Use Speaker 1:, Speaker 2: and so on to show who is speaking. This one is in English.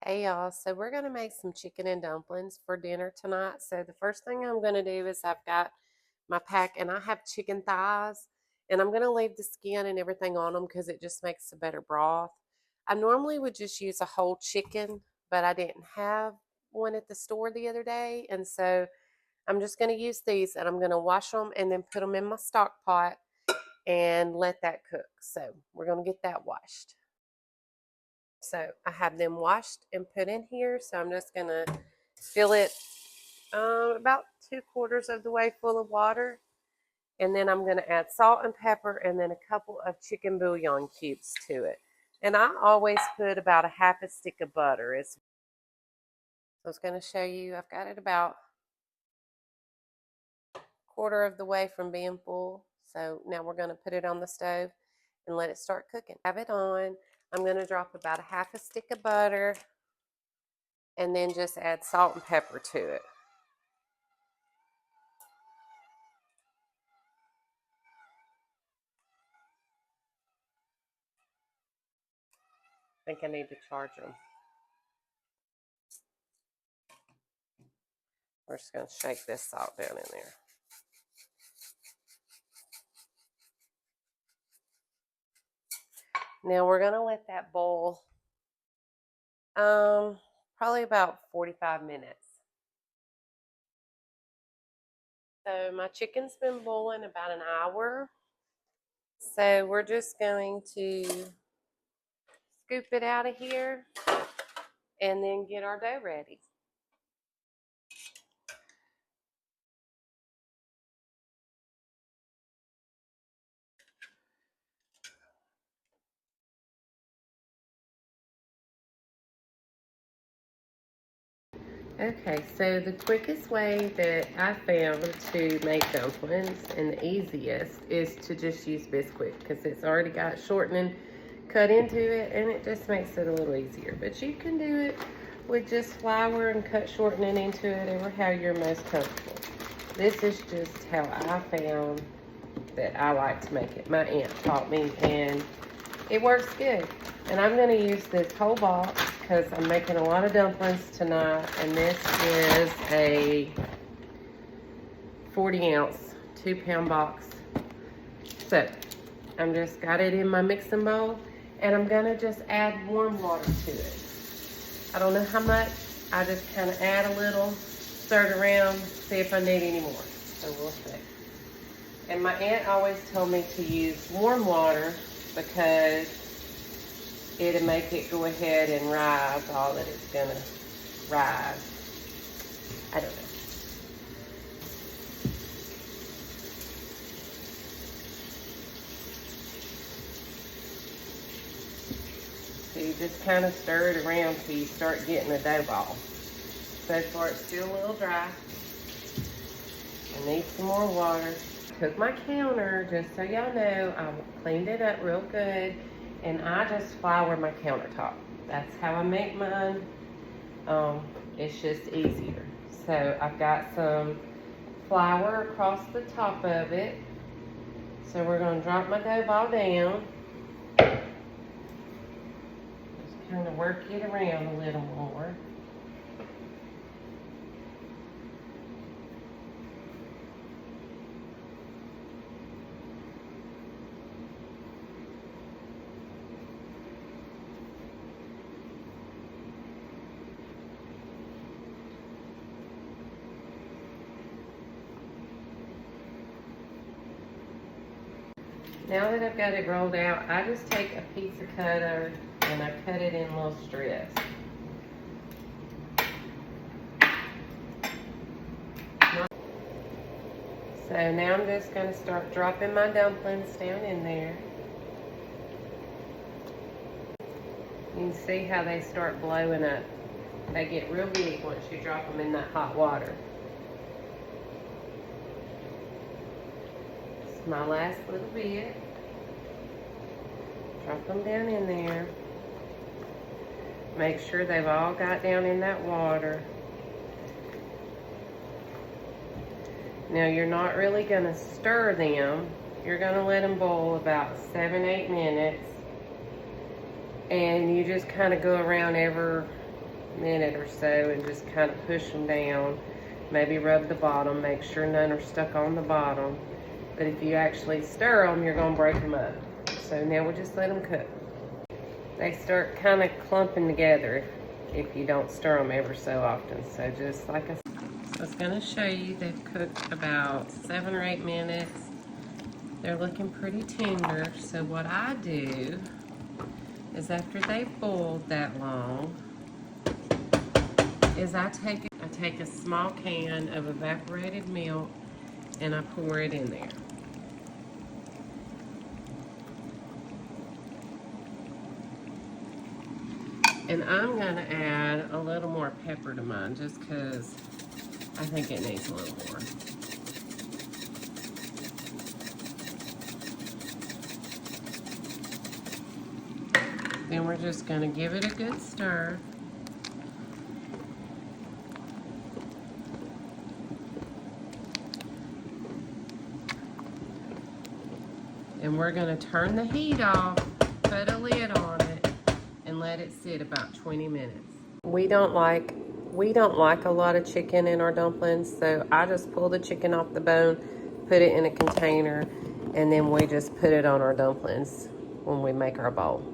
Speaker 1: Hey y'all, so we're gonna make some chicken and dumplings for dinner tonight. So the first thing I'm gonna do is I've got my pack and I have chicken thighs and I'm gonna leave the skin and everything on them because it just makes a better broth. I normally would just use a whole chicken, but I didn't have one at the store the other day. And so I'm just gonna use these and I'm gonna wash them and then put them in my stock pot and let that cook. So we're gonna get that washed. So I have them washed and put in here. So I'm just going to fill it about 3/4 of the way full of water. And then I'm going to add salt and pepper and then a couple of chicken bouillon cubes to it. And I always put about a half a stick of butter. So I was going to show you, I've got it about 1/4 of the way from being full. So now we're going to put it on the stove and let it start cooking. Have it on. I'm going to drop about a half a stick of butter and then just add salt and pepper to it. I think I need to charge them. We're just going to shake this salt down in there. Now we're going to let that boil probably about 45 minutes. So my chicken's been boiling about an hour. So we're just going to scoop it out of here and then get our dough ready. Okay, so the quickest way that I found to make dumplings and the easiest is to just use Bisquick because it's already got shortening cut into it and it just makes it a little easier. But you can do it with just flour and cut shortening into it or how you're most comfortable. This is just how I found that I like to make it. My aunt taught me and it works good. And I'm going to use this whole box because I'm making a lot of dumplings tonight. And this is a 40-ounce, 2-pound box. So I'm just got it in my mixing bowl. And I'm going to just add warm water to it. I don't know how much. I just kind of add a little, stir it around, see if I need any more. So we'll see. And my aunt always told me to use warm water because it'll make it go ahead and rise all that it's gonna rise. I don't know. So you just kind of stir it around till you start getting a dough ball. So far it's still a little dry. I need some more water. Took my counter, just so y'all know, I cleaned it up real good. And I just flour my countertop. That's how I make mine. It's just easier. So I've got some flour across the top of it. So we're going to drop my dough ball down. Just kind of work it around a little more. Now that I've got it rolled out, I just take a pizza cutter and I cut it in little strips. So now I'm just going to start dropping my dumplings down in there. You can see how they start blowing up. They get real big once you drop them in that hot water. My last little bit. Drop them down in there. Make sure they've all got down in that water. Now you're not really going to stir them. You're going to let them boil about 7-8 minutes. And you just kind of go around every minute or so and just kind of push them down. Maybe rub the bottom, make sure none are stuck on the bottom. But if you actually stir them, you're going to break them up. So now we'll just let them cook. They start kind of clumping together if you don't stir them ever so often. So just like I said, so I was going to show you they've cooked about 7 or 8 minutes. They're looking pretty tender. So what I do is after they've boiled that long, is I take a small can of evaporated milk and I pour it in there. And I'm gonna add a little more pepper to mine just because I think it needs a little more. Then we're just gonna give it a good stir. And we're gonna turn the heat off, put a lid on it, and let it sit about 20 minutes. We don't like a lot of chicken in our dumplings, so I just pull the chicken off the bone, put it in a container, and then we just put it on our dumplings when we make our bowl.